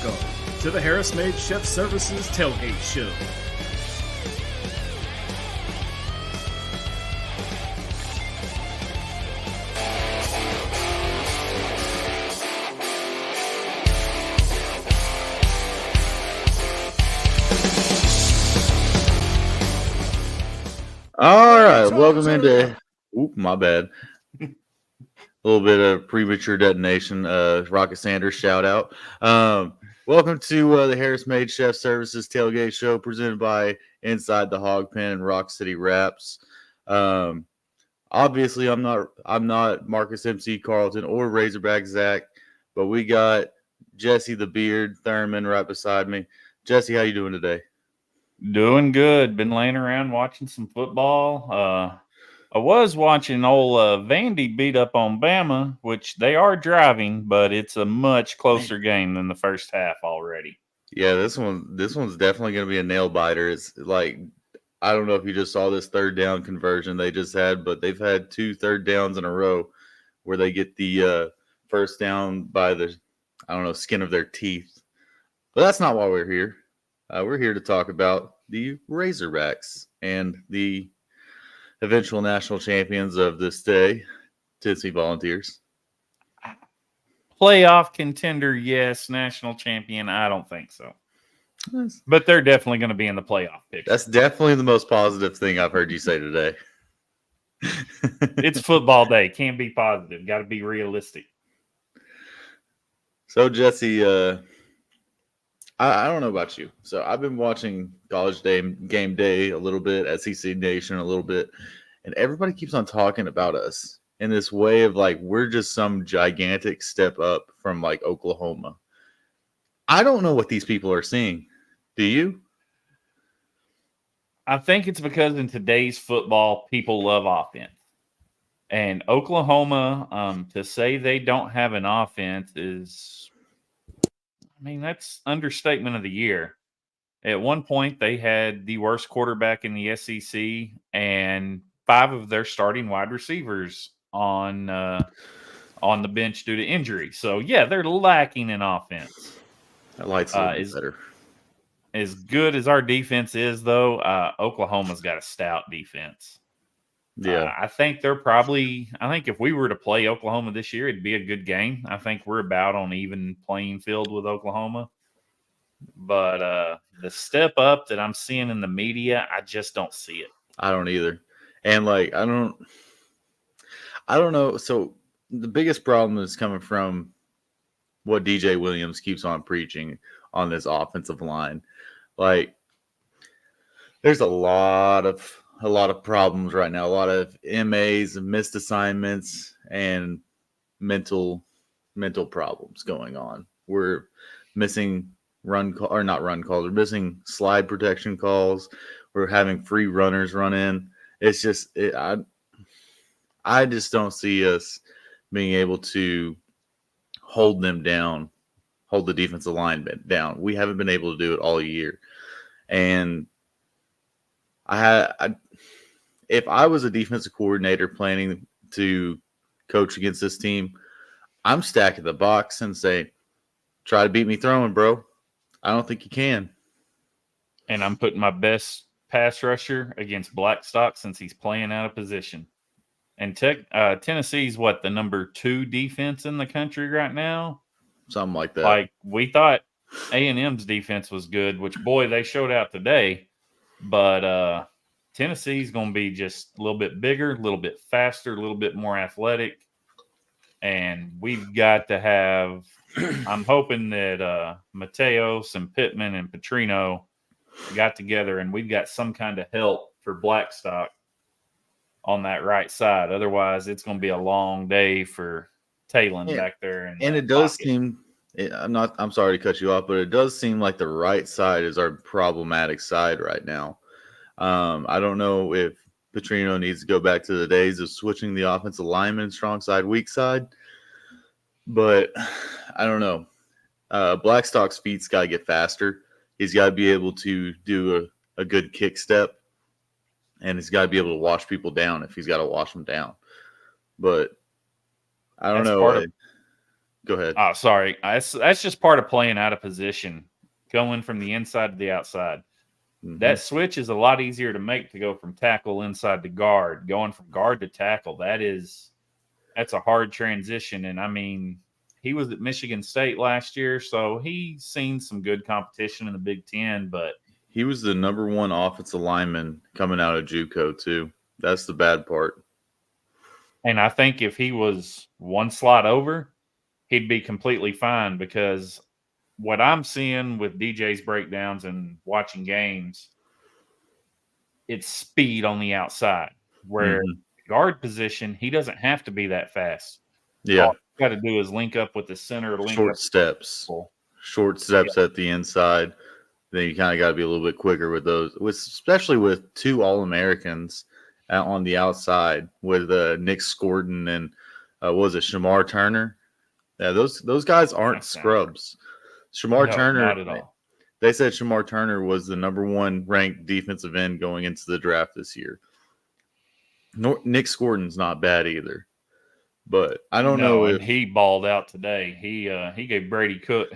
Welcome to the Harris-Made Chef Services Tailgate Show. All right, welcome into. Oop, my bad. A little bit of premature detonation. Rocket Sanders shout out. Welcome to the Harris-Made Chef Services Tailgate Show, presented by Inside the Hog Pen and Rock City Wraps. Obviously, I'm not Marcus MC Carlton or Razorback Zach, but we got Jesse the Beard Thurman right beside me. Jesse, how you doing today? Doing good. Been laying around watching some football. I was watching old Vandy beat up on Bama, which they are driving, but it's a much closer game than the first half already. Yeah, this one's definitely going to be a nail biter. It's like, I don't know if you just saw this third down conversion they just had, but they've had 2 third downs in a row where they get the first down by the, skin of their teeth. But that's not why we're here. We're here to talk about the Razorbacks and the eventual national champions of this day, Tennessee Volunteers. Playoff contender, yes. National champion, I don't think so. But they're definitely going to be in the playoff picture. That's definitely the most positive thing I've heard you say today. It's football day. Can't be positive. Got to be realistic. So, Jesse, I don't know about you. So I've been watching College Game Day a little bit, SEC Nation a little bit, and everybody keeps on talking about us in this way of like we're just some gigantic step up from like Oklahoma. I don't know what these people are seeing. Do you? I think it's because in today's football, people love offense. And Oklahoma, to say they don't have an offense is, that's understatement of the year. At one point, they had the worst quarterback in the SEC and 5 of their starting wide receivers on the bench due to injury. So, yeah, they're lacking in offense. That light's a little bit better. As good as our defense is, though, Oklahoma's got a stout defense. Yeah. I think if we were to play Oklahoma this year, it'd be a good game. I think we're about on even playing field with Oklahoma. But the step up that I'm seeing in the media, I just don't see it. I don't either. And like, I don't know. So the biggest problem is coming from what DJ Williams keeps on preaching on this offensive line. Like, there's a lot of problems right now, a lot of MAs, missed assignments, and mental problems going on. We're missing we're missing slide protection calls. We're having free runners run in. It's just, I just don't see us being able to hold them down, hold the defensive line down. We haven't been able to do it all year. And if I was a defensive coordinator planning to coach against this team, I'm stacking the box and say, try to beat me throwing, bro. I don't think you can. And I'm putting my best pass rusher against Blackstock since he's playing out of position. And Tennessee's the number 2 defense in the country right now? Something like that. Like, we thought A&M's defense was good, which, boy, they showed out today. But Tennessee's going to be just a little bit bigger, a little bit faster, a little bit more athletic. And we've got to have – I'm hoping that Mateos and Pittman and Petrino got together and we've got some kind of help for Blackstock on that right side. Otherwise, it's going to be a long day for Talon back there. And it does seem – I'm sorry to cut you off, but it does seem like the right side is our problematic side right now. I don't know if Petrino needs to go back to the days of switching the offensive lineman, strong side, weak side, but I don't know. Blackstock's feet's got to get faster. He's got to be able to do a good kick step, and he's got to be able to wash people down if he's got to wash them down. But I don't know. Go ahead. Oh, sorry. That's just part of playing out of position, going from the inside to the outside. That switch is a lot easier to make to go from tackle inside to guard. Going from guard to tackle, that's a hard transition. And I mean, he was at Michigan State last year, so he's seen some good competition in the Big Ten, but he was the number one offensive lineman coming out of JUCO too. That's the bad part. And I think if he was one slot over, he'd be completely fine, because what I'm seeing with DJ's breakdowns and watching games, it's speed on the outside, where guard position, he doesn't have to be that fast. Yeah. All you got to do is link up with the center. Short steps at the inside. Then you kind of got to be a little bit quicker with those, especially with two All-Americans on the outside with Nick Scordon and what was it, Shamar Turner? Yeah, those guys aren't scrubs. Shamar Turner, not at all. They said Shamar Turner was the number one ranked defensive end going into the draft this year. Nick Scordon's not bad either, but I don't know if he balled out today. He gave Brady Cook.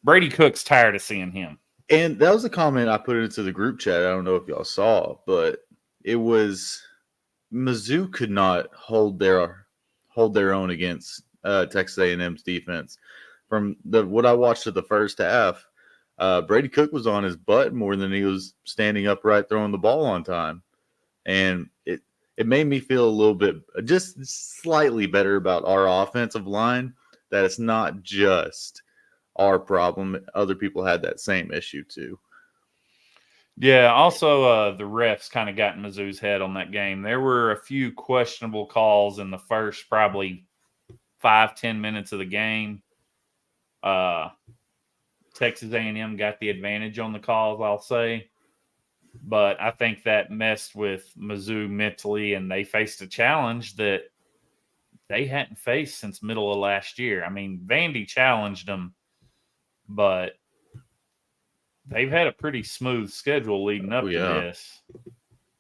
Brady Cook's tired of seeing him. And that was a comment I put into the group chat. I don't know if y'all saw, but it was Mizzou could not hold their own against Texas A&M's defense. From what I watched of the first half, Brady Cook was on his butt more than he was standing upright throwing the ball on time. And it made me feel a little bit, just slightly better about our offensive line, that it's not just our problem. Other people had that same issue too. Yeah, also the refs kind of got in Mizzou's head on that game. There were a few questionable calls in the first probably 5-10 minutes of the game. Texas A&M got the advantage on the calls, I'll say. But I think that messed with Mizzou mentally, and they faced a challenge that they hadn't faced since middle of last year. I mean, Vandy challenged them, but they've had a pretty smooth schedule leading up to this.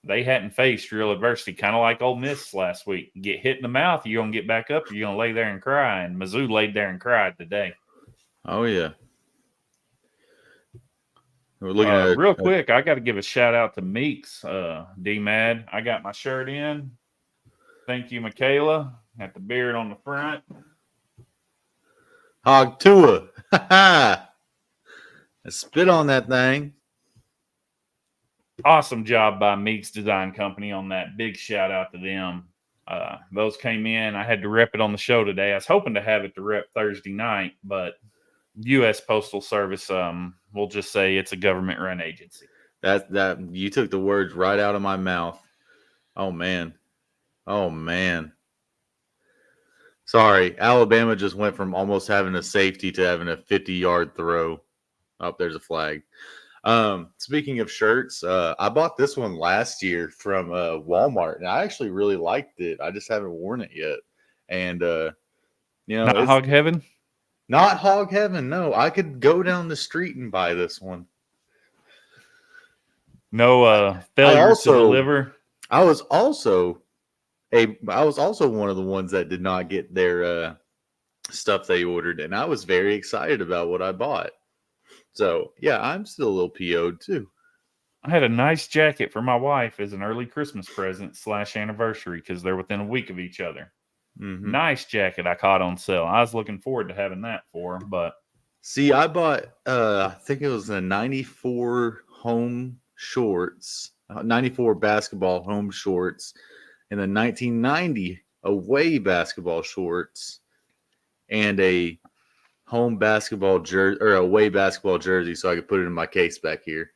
They hadn't faced real adversity, kind of like Ole Miss last week. You get hit in the mouth, you're going to get back up, or you're going to lay there and cry. And Mizzou laid there and cried today. Oh, yeah. We're looking at real quick, I got to give a shout-out to Meeks, D-Mad. I got my shirt in. Thank you, Michaela. Got the beard on the front. Hog Tua. Spit on that thing. Awesome job by Meeks Design Company on that. Big shout out to them. Those came in. I had to rep it on the show today. I was hoping to have it to rep Thursday night, but U.S. Postal Service, we'll just say it's a government-run agency. That you took the words right out of my mouth. Oh man. Sorry, Alabama just went from almost having a safety to having a 50-yard throw. Oh, there's a flag. Speaking of shirts, I bought this one last year from Walmart, and I actually really liked it. I just haven't worn it yet. And not Hog Heaven? Not Hog Heaven, no. I could go down the street and buy this one. No failure to deliver. I was also one of the ones that did not get their stuff they ordered, and I was very excited about what I bought. So, yeah, I'm still a little PO'd too. I had a nice jacket for my wife as an early Christmas present / anniversary because they're within a week of each other. Mm-hmm. Nice jacket I caught on sale. I was looking forward to having that for her, but see, I bought I think it was a 94 home shorts, 94 basketball home shorts, and the 1990 away basketball shorts, and a home basketball jersey or away basketball jersey, so I could put it in my case back here.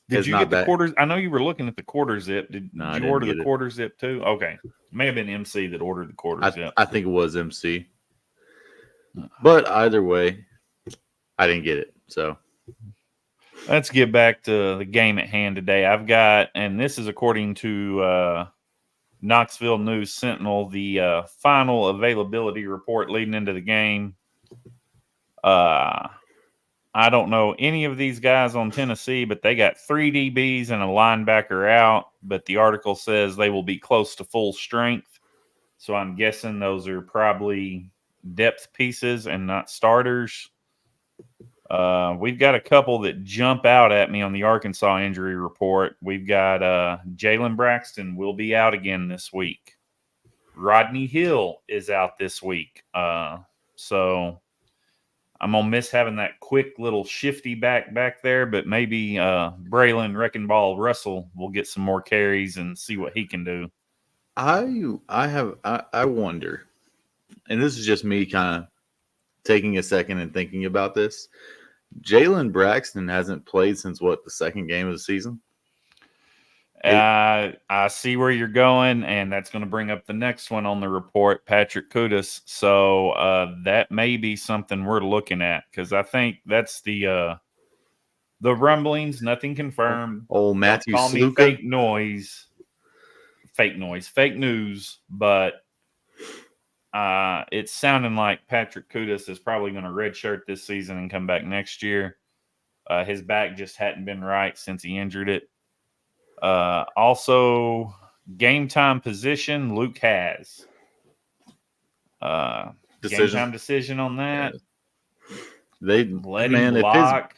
Did you get the quarters? I know you were looking at the quarter zip. Did you order the quarter zip too? Okay. May have been MC that ordered the quarter zip. I think it was MC. But either way, I didn't get it. So let's get back to the game at hand today. I've got, and this is according to Knoxville News Sentinel, the final availability report leading into the game. I don't know any of these guys on Tennessee, but they got 3 DBs and a linebacker out. But the article says they will be close to full strength. So I'm guessing those are probably depth pieces and not starters. We've got a couple that jump out at me on the Arkansas injury report. We've got Jalen Braxton will be out again this week. Rodney Hill is out this week. So I'm going to miss having that quick little shifty back there, but maybe Braylon Wrecking Ball Russell will get some more carries and see what he can do. I wonder, and this is just me kind of taking a second and thinking about this. Jalen Braxton hasn't played since what, the second game of the season? I see where you're going, and that's going to bring up the next one on the report, Patrick Kudus. So that may be something we're looking at, because I think that's the rumblings, nothing confirmed. Oh, Matthew Don't call me Sluka? fake news, but it's sounding like Patrick Kudus is probably going to redshirt this season and come back next year. His back just hadn't been right since he injured it. Also, game time position, Luke has. Game time decision on that. They let him block.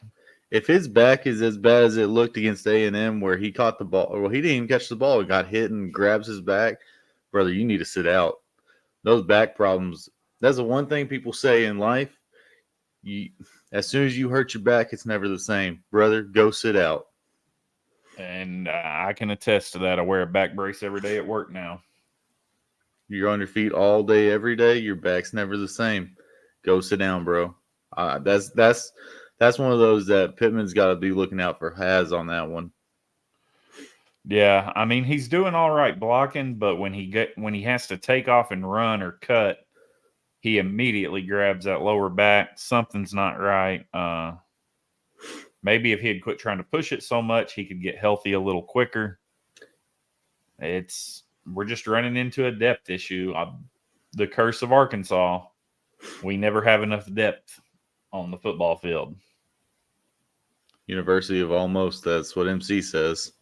If his back is as bad as it looked against A&M, where he caught the ball, well, he didn't even catch the ball, he got hit and grabs his back, brother, you need to sit out. Those back problems, that's the one thing people say in life. As soon as you hurt your back, it's never the same. Brother, go sit out. And I can attest to that. I wear a back brace every day at work now. You're on your feet all day, every day. Your back's never the same. Go sit down, bro. That's one of those that Pittman's got to be looking out for. Has on that one. Yeah, I mean, he's doing all right blocking, but when he has to take off and run or cut, he immediately grabs that lower back. Something's not right. Maybe if he had quit trying to push it so much, he could get healthy a little quicker. We're just running into a depth issue. The curse of Arkansas. We never have enough depth on the football field. University of Almost, that's what MC says.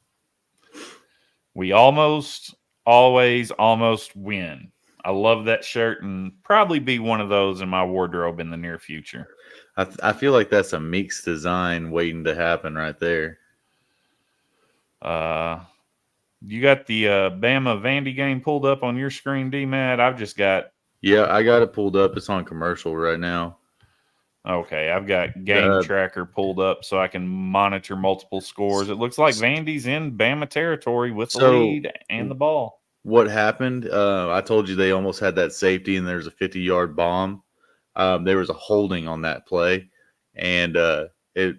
We almost always almost win. I love that shirt and probably be one of those in my wardrobe in the near future. I feel like that's a Meeks design waiting to happen right there. You got the Bama Vandy game pulled up on your screen, D-Matt? I've just got... Yeah, I got it pulled up. It's on commercial right now. Okay, I've got Game Tracker pulled up so I can monitor multiple scores. It looks like Vandy's in Bama territory with the lead and the ball. What happened? I told you they almost had that safety, and there's a 50-yard bomb. There was a holding on that play, and it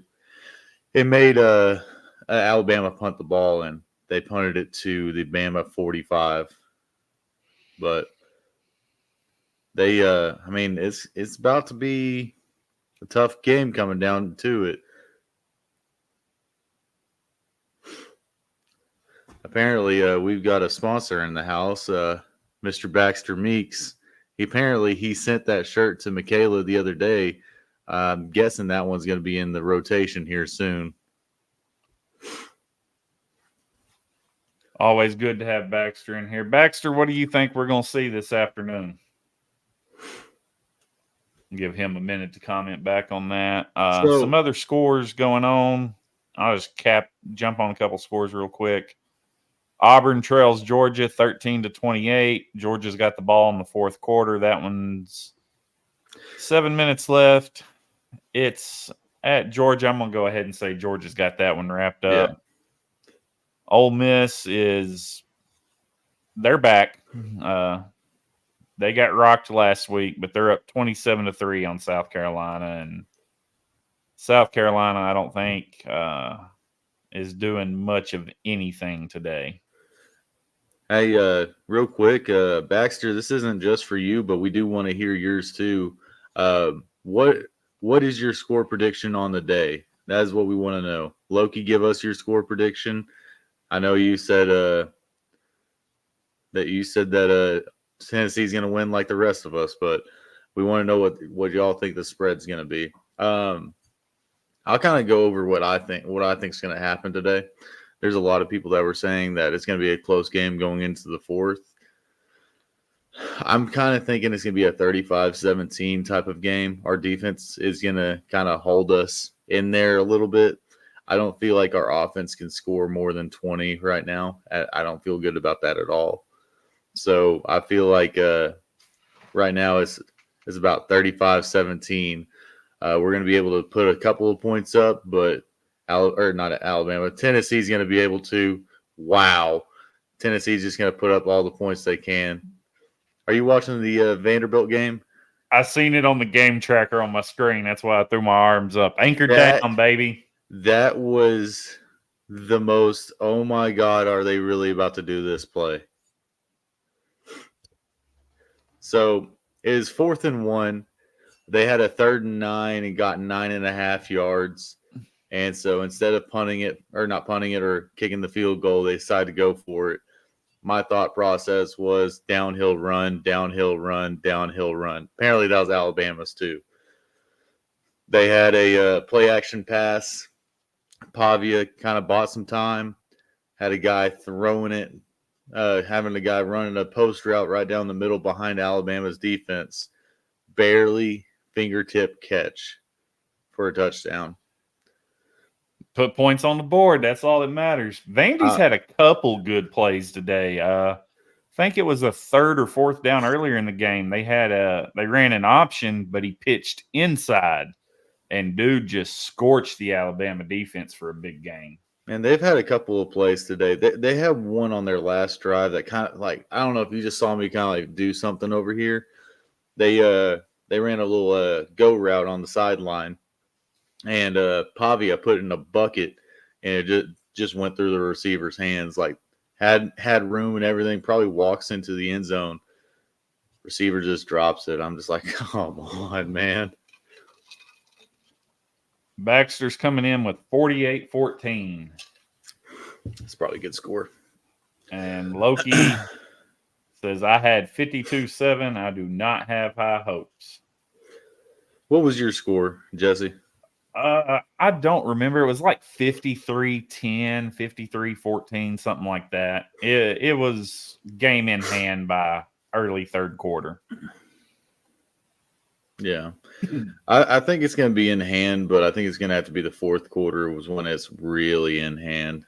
made Alabama punt the ball, and they punted it to the Bama 45. But they, I mean, it's about to be a tough game coming down to it. Apparently, we've got a sponsor in the house, Mr. Baxter Meeks. He sent that shirt to Michaela the other day. I'm guessing that one's going to be in the rotation here soon. Always good to have Baxter in here. Baxter, what do you think we're going to see this afternoon? Give him a minute to comment back on that. Some other scores going on. I'll just jump on a couple scores real quick. Auburn trails Georgia 13-28. Georgia's got the ball in the fourth quarter. That one's 7 minutes left. It's at Georgia. I'm going to go ahead and say Georgia's got that one wrapped up. Yeah. Ole Miss they're back. They got rocked last week, but they're up 27-3 on South Carolina. And South Carolina, I don't think, is doing much of anything today. Hey, real quick, Baxter, this isn't just for you, but we do want to hear yours too. What is your score prediction on the day? That is what we want to know. Loki, give us your score prediction. I know you said that Tennessee's going to win like the rest of us, but we want to know what y'all think the spread's going to be. I'll kind of go over what I think is going to happen today. There's a lot of people that were saying that it's going to be a close game going into the fourth. I'm kind of thinking it's going to be a 35-17 type of game. Our defense is going to kind of hold us in there a little bit. I don't feel like our offense can score more than 20 right now. I don't feel good about that at all. So I feel like right now it's about 35-17. We're going to be able to put a couple of points up, but not Alabama. Tennessee's going to be able to. Wow. Tennessee's just going to put up all the points they can. Are you watching the Vanderbilt game? I seen it on the game tracker on my screen. That's why I threw my arms up. Anchor down, baby. That was the most, oh my God, are they really about to do this play? So it is 4th and 1. They had a 3rd and 9 and got 9.5 yards. And so instead of punting it or kicking the field goal, they decided to go for it. My thought process was downhill run, downhill run, downhill run. Apparently that was Alabama's too. They had a play action pass. Pavia kind of bought some time, had a guy throwing it, having a guy running a post route right down the middle behind Alabama's defense. Barely fingertip catch for a touchdown. Put points on the board. That's all that matters. Vandy's had a couple good plays today. I think it was a 3rd or 4th down earlier in the game. They ran an option, but he pitched inside, and dude just scorched the Alabama defense for a big gain. And they've had a couple of plays today. They have one on their last drive that kind of like, I don't know if you just saw me kind of like do something over here. They ran a little go route on the sideline. And Pavia put it in a bucket, and it just went through the receiver's hands. Like had room and everything. Probably walks into the end zone. Receiver just drops it. I'm just like, come on, man. Baxter's coming in with 48-14. That's probably a good score. And Loki says, I had 52-7. I do not have high hopes. What was your score, Jesse? I don't remember. It was like 53-10, 53-14, something like that. It was game in hand by early 3rd quarter. Yeah. I think it's going to be in hand, but I think it's going to have to be the 4th quarter was when it's really in hand.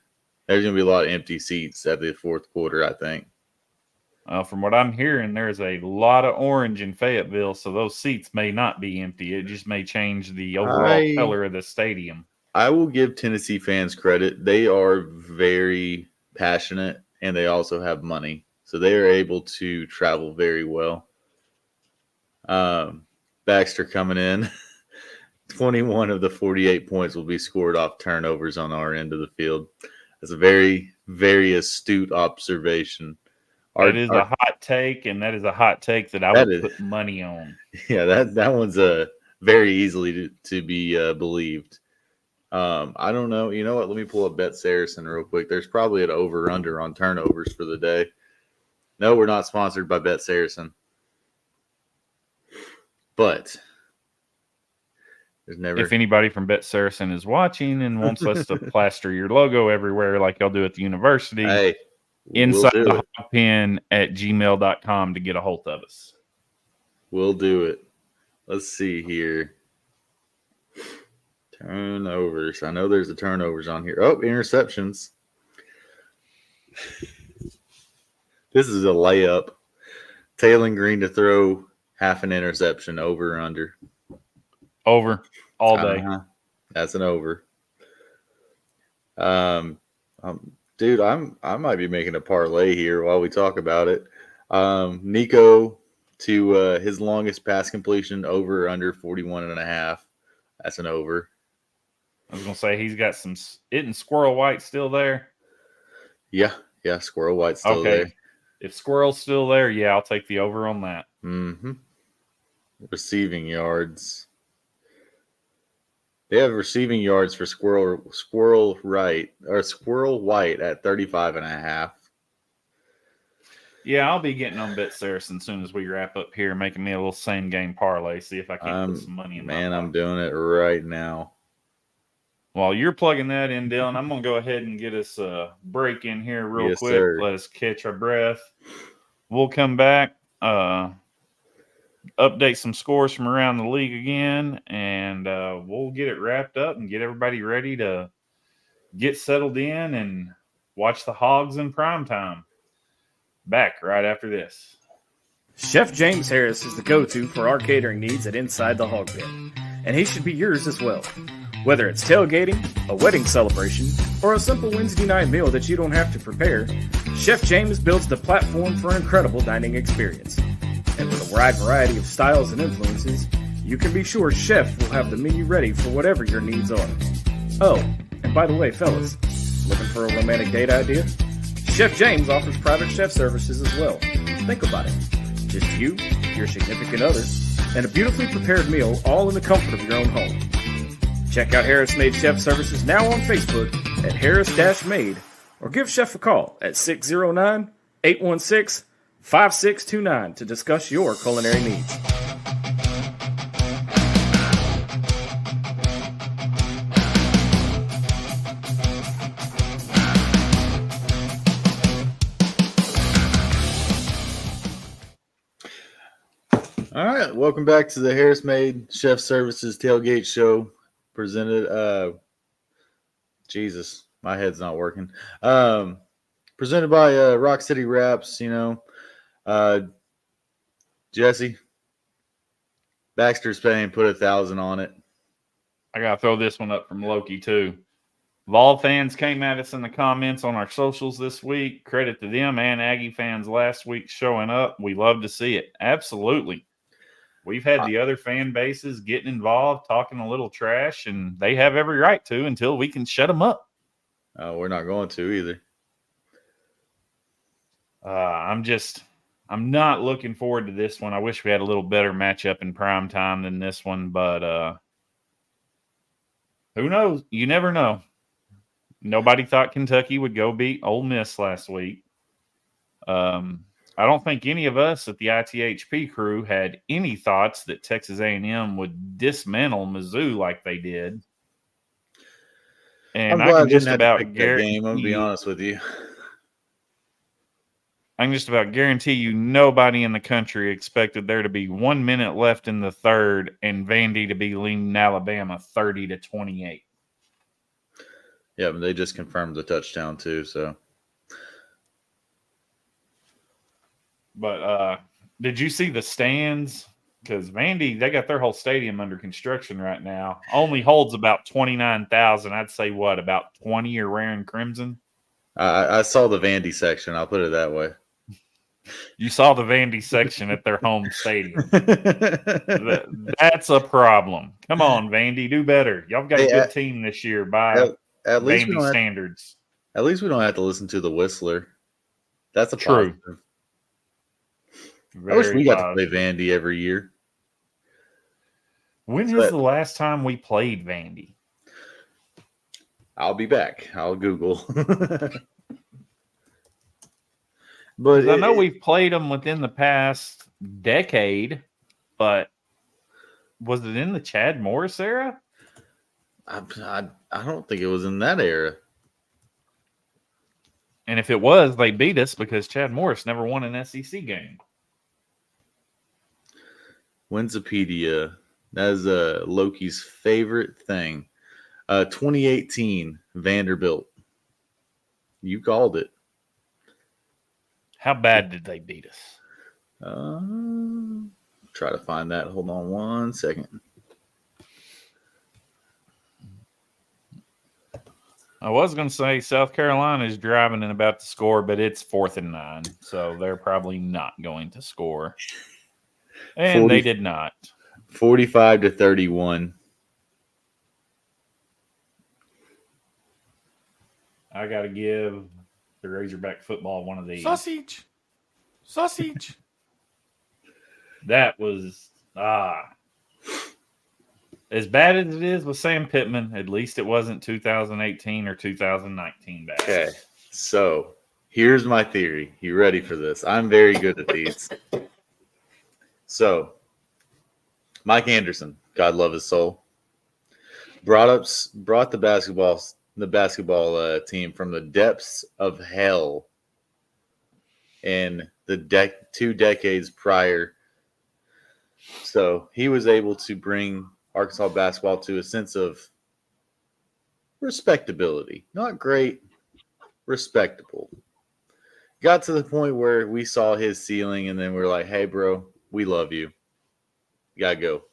There's going to be a lot of empty seats at the 4th quarter, I think. From what I'm hearing, there's a lot of orange in Fayetteville, so those seats may not be empty. It just may change the overall color of the stadium. I will give Tennessee fans credit. They are very passionate, and they also have money. So they are able to travel very well. Baxter coming in. 21 of the 48 points will be scored off turnovers on our end of the field. That's a very, very astute observation. That is a hot take, and that is a hot take that I would put money on. Yeah, that one's very easily to be believed. I don't know. You know what? Let me pull up Bet Saracen real quick. There's probably an over-under on turnovers for the day. No, we're not sponsored by Bet Saracen. But there's never. If anybody from Bet Saracen is watching and wants us to plaster your logo everywhere like y'all do at the university, hey, inside the hog pen at gmail.com to get a hold of us. We'll do it. Let's see here. Turnovers. I know there's the turnovers on here. Oh, interceptions. This is a layup. Taylor Green to throw half an interception, over or under. Over all day. That's an over. Dude, I might be making a parlay here while we talk about it. Nico to his longest pass completion, over or under 41.5. That's an over. I was gonna say he's got some. Isn't Squirrel White still there? Yeah, Squirrel White's still there. If Squirrel's still there, yeah, I'll take the over on that. Mm-hmm. Receiving yards. They have receiving yards for Squirrel White at 35.5. Yeah, I'll be getting on Bet Saracen as soon as we wrap up here, making me a little same game parlay. See if I can put some money in. Man, I'm doing it right now. While you're plugging that in, Dylan, I'm gonna go ahead and get us a break in here real quick. Sir. Let us catch our breath. We'll come back. update some scores from around the league again, and we'll get it wrapped up and get everybody ready to get settled in and watch the Hogs in prime time. Back right after this. Chef James Harris is the go-to for our catering needs at Inside the Hog Pit, and he should be yours as well. Whether it's tailgating, a wedding celebration, or a simple Wednesday night meal that you don't have to prepare, Chef James builds the platform for an incredible dining experience. And with a wide variety of styles and influences, you can be sure Chef will have the menu ready for whatever your needs are. Oh, and by the way, fellas, looking for a romantic date idea? Chef James offers private chef services as well. Think about it. Just you, your significant other, and a beautifully prepared meal all in the comfort of your own home. Check out Harris Made Chef Services now on Facebook at Harris-Made, or give Chef a call at 609-816-5629 to discuss your culinary needs. All right, welcome back to the Harris Made Chef Services Tailgate Show, presented. Jesus, my head's not working. Presented by Rock City Wraps. Jesse, Baxter's paying, put 1,000 on it. I gotta throw this one up from Loki too. Vol fans came at us in the comments on our socials this week. Credit to them and Aggie fans last week showing up. We love to see it. Absolutely. We've had the other fan bases getting involved, talking a little trash, and they have every right to until we can shut them up. We're not going to either. I'm not looking forward to this one. I wish we had a little better matchup in prime time than this one, but who knows? You never know. Nobody thought Kentucky would go beat Ole Miss last week. I don't think any of us at the ITHP crew had any thoughts that Texas A&M would dismantle Mizzou like they did. And I'm glad I can just about game. I'm gonna be honest with you. I can just about guarantee you nobody in the country expected there to be 1 minute left in the third and Vandy to be leading Alabama 30-28. Yeah, but they just confirmed the touchdown too, so. But did you see the stands? Because Vandy, they got their whole stadium under construction right now. Only holds about 29,000. I'd say about 20 are wearing crimson. I saw the Vandy section. I'll put it that way. You saw the Vandy section at their home stadium. That's a problem. Come on, Vandy, do better. Y'all got a good team this year by at least Vandy standards. At least we don't have to listen to the Whistler. That's a positive. True. I wish we got to play Vandy every year. When was the last time we played Vandy? I'll be back. I'll Google. But I know we've played them within the past decade, but was it in the Chad Morris era? I don't think it was in that era. And if it was, they beat us because Chad Morris never won an SEC game. Winsipedia. That is Loki's favorite thing. 2018 Vanderbilt. You called it. How bad did they beat us? Try to find that. Hold on 1 second. I was going to say South Carolina is driving and about to score, but it's 4th and 9, so they're probably not going to score. And they did not. 45-31. I got to give the Razorback football one of these. Sausage. That was as bad as it is with Sam Pittman. At least it wasn't 2018 or 2019 bad. Okay, so here's my theory. You ready for this? I'm very good at these. So, Mike Anderson, God love his soul, brought the basketball team from the depths of hell in the 2 decades prior. So he was able to bring Arkansas basketball to a sense of respectability. Not great, respectable. Got to the point where we saw his ceiling, and then we're like, hey, bro, we love you. You gotta go.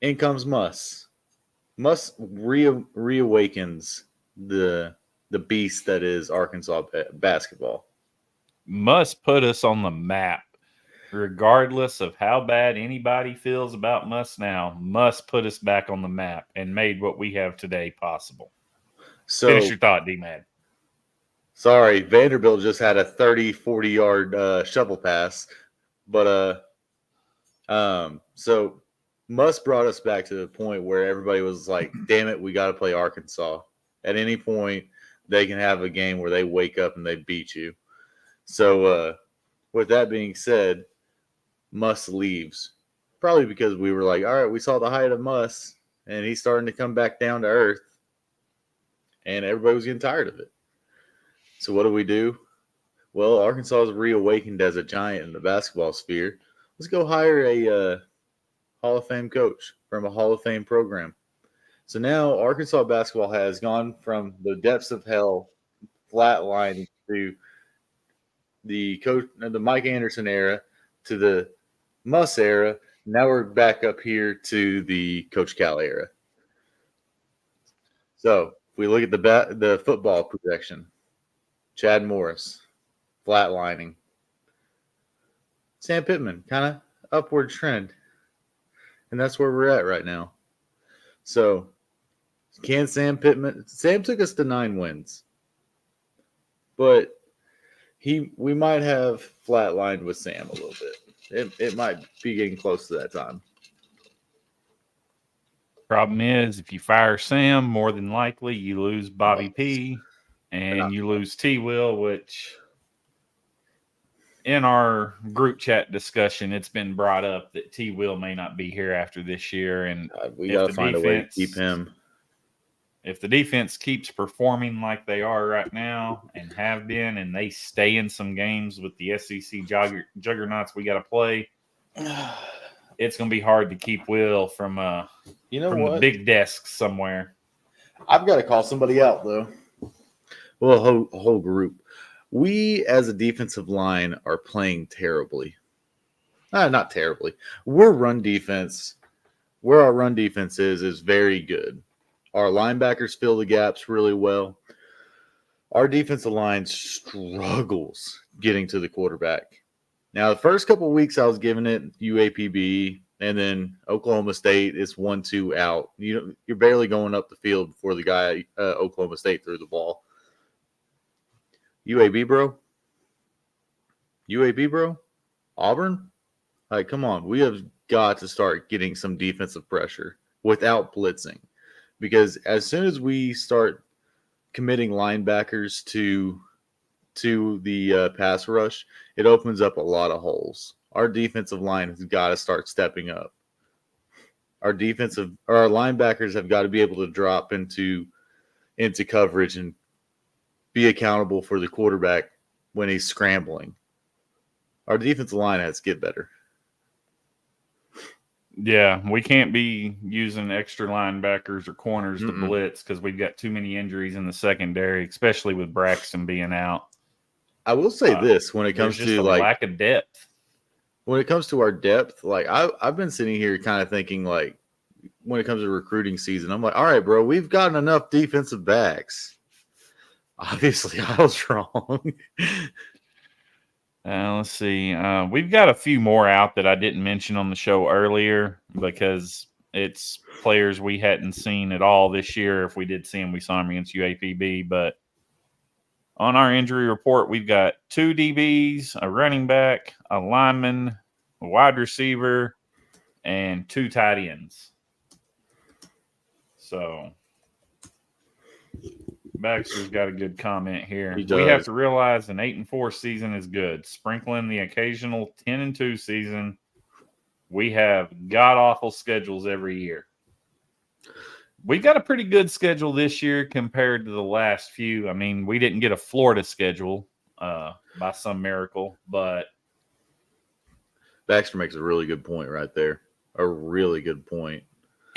In comes Muss. Muss reawakens the beast that is Arkansas basketball. Must put us on the map. Regardless of how bad anybody feels about Muss now, must put us back on the map and made what we have today possible. So, finish your thought, D-Man. Sorry, Vanderbilt just had a 30, 40-yard shovel pass. But so Muss brought us back to the point where everybody was like, damn it, we got to play Arkansas. At any point, they can have a game where they wake up and they beat you. So with that being said, Muss leaves. Probably because we were like, all right, we saw the height of Muss, and he's starting to come back down to earth. And everybody was getting tired of it. So what do? Well, Arkansas is reawakened as a giant in the basketball sphere. Let's go hire a Hall of Fame coach from a Hall of Fame program. So now Arkansas basketball has gone from the depths of hell, flatlining, to the Mike Anderson era, to the Muss era. Now we're back up here to the Coach Cal era. So if we look at the football projection, Chad Morris, flatlining. Sam Pittman, kind of upward trend. And that's where we're at right now. So can Sam took us to 9 wins. But we might have flatlined with Sam a little bit. It might be getting close to that time. Problem is, if you fire Sam, more than likely you lose Bobby P. And you lose T-Will, which in our group chat discussion, it's been brought up that T-Will may not be here after this year. And we got to find a way to keep him. If the defense keeps performing like they are right now and have been, and they stay in some games with the SEC juggernauts we got to play, it's going to be hard to keep Will from the big desk somewhere. I've got to call somebody out, though. Well, a whole group. We, as a defensive line, are playing terribly. Not terribly. Where our run defense is very good. Our linebackers fill the gaps really well. Our defensive line struggles getting to the quarterback. Now, the first couple of weeks I was giving it UAPB, and then Oklahoma State is 1-2 out. You're barely going up the field before the guy Oklahoma State threw the ball. UAB, bro? Auburn? Like, come on. We have got to start getting some defensive pressure without blitzing. Because as soon as we start committing linebackers to the pass rush, it opens up a lot of holes. Our defensive line has got to start stepping up. Our linebackers have got to be able to drop into coverage and be accountable for the quarterback when he's scrambling. Our defensive line has to get better. Yeah, we can't be using extra linebackers or corners to blitz because we've got too many injuries in the secondary, especially with Braxton being out. I will say this when it comes to lack of depth. When it comes to our depth, like I've been sitting here kind of thinking, like, when it comes to recruiting season, I'm like, all right, bro, we've gotten enough defensive backs. Obviously, I was wrong. Let's see. We've got a few more out that I didn't mention on the show earlier because it's players we hadn't seen at all this year. If we did see them, we saw them against UAPB. But on our injury report, we've got 2 DBs, a running back, a lineman, a wide receiver, and 2 tight ends. So Baxter's got a good comment here. We have to realize an 8-4 season is good. Sprinkling the occasional 10-2 season, we have god-awful schedules every year. We got a pretty good schedule this year compared to the last few. I mean, we didn't get a Florida schedule. by some miracle. But Baxter makes a really good point right there. A really good point.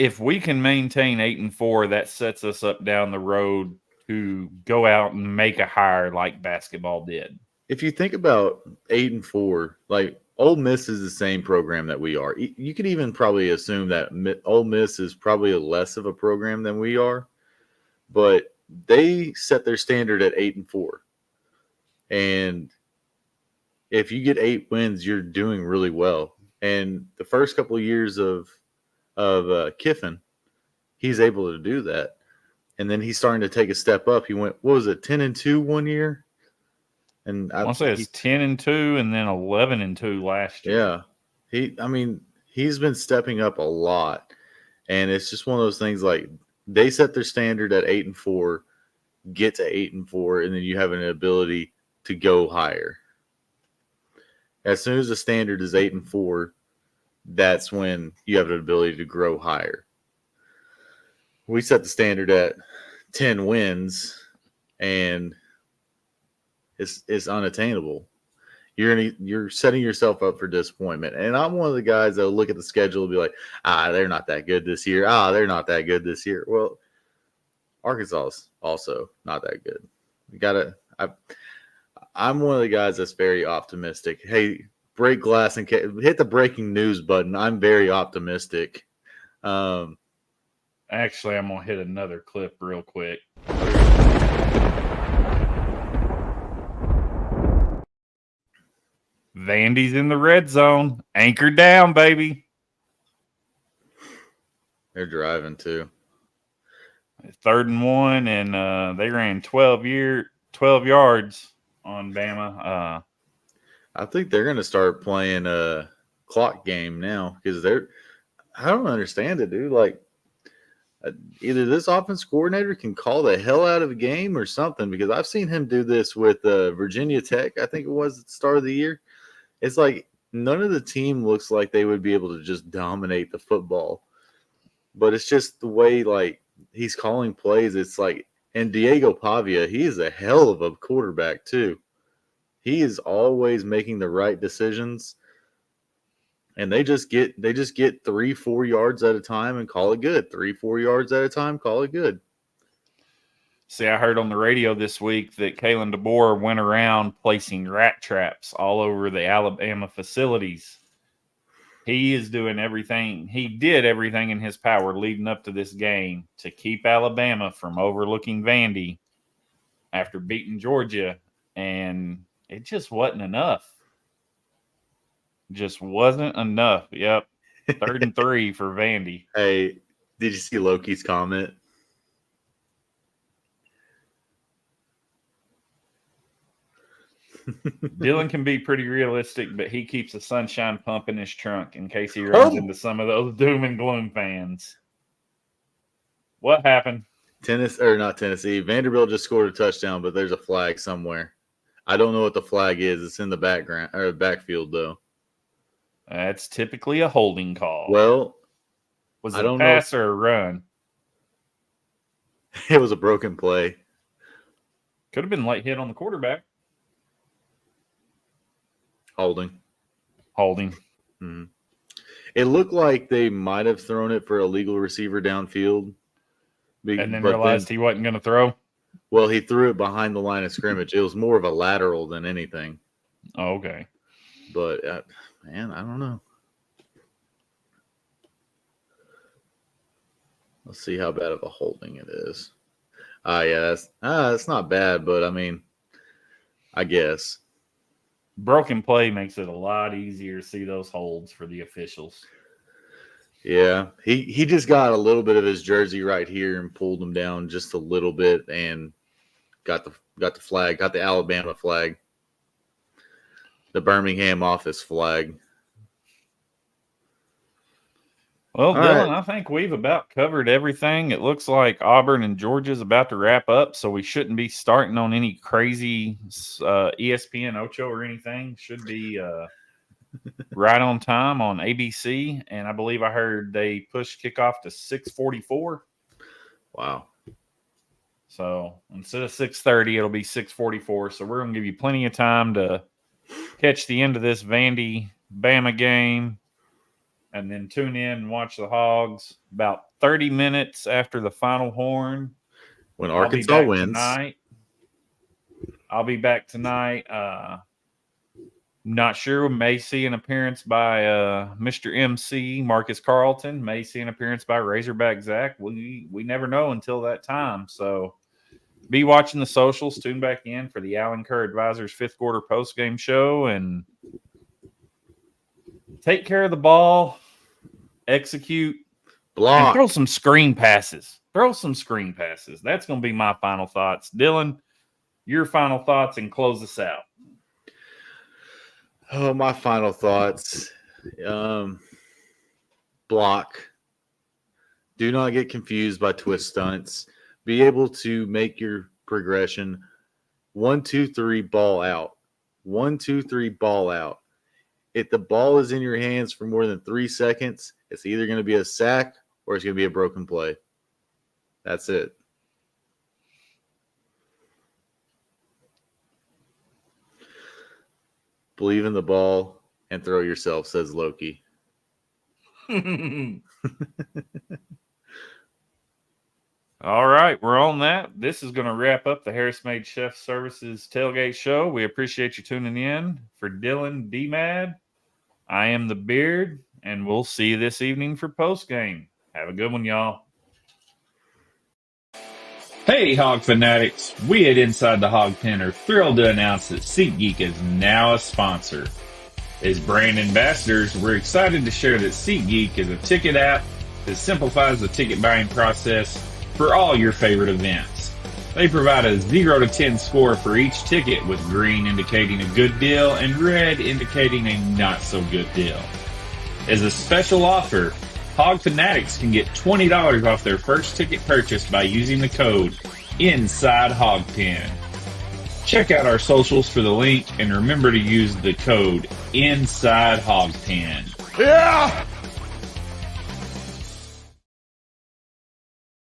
if we can maintain 8-4, that sets us up down the road to go out and make a hire like basketball did. If you think about 8-4, like Ole Miss is the same program that we are. You could even probably assume that Ole Miss is probably less of a program than we are, but they set their standard at 8-4. And if you get 8 wins, you're doing really well. And the first couple of years of Kiffin, he's able to do that. And then he's starting to take a step up. He went, what was it, 10-2 one year? And I want to say it's 10-2 and then 11-2 last year. Yeah. He's been stepping up a lot. And it's just one of those things like they set their standard at 8-4, get to 8-4, and then you have an ability to go higher. As soon as the standard is 8-4, that's when you have an ability to grow higher. We set the standard at 10 wins, and it's unattainable. You're setting yourself up for disappointment. And I'm one of the guys that will look at the schedule and be like, they're not that good this year. They're not that good this year. Well, Arkansas is also not that good. I'm one of the guys that's very optimistic. Hey, break glass and hit the breaking news button. I'm very optimistic. Actually, I'm going to hit another clip real quick. Vandy's in the red zone. Anchor down, baby. They're driving too. 3rd and 1, and they ran 12 yards on Bama. I think they're going to start playing a clock game now because I don't understand it, dude. Like, either this offense coordinator can call the hell out of a game or something, because I've seen him do this with Virginia Tech, I think it was at the start of the year. It's like none of the team looks like they would be able to just dominate the football. But it's just the way, like, he's calling plays. It's like, and Diego Pavia, he is a hell of a quarterback too. He is always making the right decisions. And they just get 3-4 yards at a time and call it good. 3-4 yards at a time, call it good. See, I heard on the radio this week that Kalen DeBoer went around placing rat traps all over the Alabama facilities. He is doing everything. He did everything in his power leading up to this game to keep Alabama from overlooking Vandy after beating Georgia, and it just wasn't enough. Just wasn't enough. Yep. 3rd and 3 for Vandy. Hey, did you see Loki's comment? Dylan can be pretty realistic, but he keeps a sunshine pump in his trunk in case he runs into some of those doom and gloom fans. What happened? Not Tennessee. Vanderbilt just scored a touchdown, but there's a flag somewhere. I don't know what the flag is. It's in the background or backfield though. That's typically a holding call. Well, was it a pass or a run? It was a broken play. Could have been late hit on the quarterback. Holding. Mm-hmm. It looked like they might have thrown it for a legal receiver downfield. And then realized he wasn't going to throw? Well, he threw it behind the line of scrimmage. It was more of a lateral than anything. Oh, okay. But, man, I don't know. Let's see how bad of a holding it is. Yeah, that's not bad, but, I mean, I guess. Broken play makes it a lot easier to see those holds for the officials. Yeah, he just got a little bit of his jersey right here and pulled him down just a little bit and got the flag, got the Alabama flag, the Birmingham office flag. Well, Dylan, right. I think we've about covered everything. It looks like Auburn and Georgia's about to wrap up, so we shouldn't be starting on any crazy ESPN Ocho or anything. Should be right on time on ABC, and I believe I heard they pushed kickoff to 6:44. Wow. So instead of 6:30, it'll be 6:44. So we're going to give you plenty of time to catch the end of this Vandy-Bama game and then tune in and watch the Hogs about 30 minutes after the final horn. When Arkansas wins. Tonight. I'll be back tonight. Not sure. May see an appearance by Mr. MC, Marcus Carlton. May see an appearance by Razorback Zach. We never know until that time. So be watching the socials. Tune back in for the Allen Kerr Advisors 5th quarter post-game show. And take care of the ball. Execute. Block. And throw some screen passes. That's going to be my final thoughts. Dylan, your final thoughts and close us out. Oh, my final thoughts. Block. Do not get confused by twist stunts. Be able to make your progression 1, 2, 3, ball out. 1, 2, 3, ball out. If the ball is in your hands for more than 3 seconds, it's either going to be a sack or it's going to be a broken play. That's it. Believe in the ball and throw yourself, says Loki. All right, we're on that. This is going to wrap up the Harris Made Chef Services Tailgate Show. We appreciate you tuning in. For Dylan D-Mad, I am the Beard, and we'll see you this evening for postgame. Have a good one, y'all. Hey, Hawg Fanatics. We at Inside the Hog Pen are thrilled to announce that SeatGeek is now a sponsor. As brand ambassadors, we're excited to share that SeatGeek is a ticket app that simplifies the ticket buying process for all your favorite events. They provide a 0 to 10 score for each ticket, with green indicating a good deal and red indicating a not so good deal. As a special offer, Hawg Fanatics can get $20 off their first ticket purchase by using the code INSIDEHOGPEN. Check out our socials for the link and remember to use the code INSIDEHOGPEN. Yeah!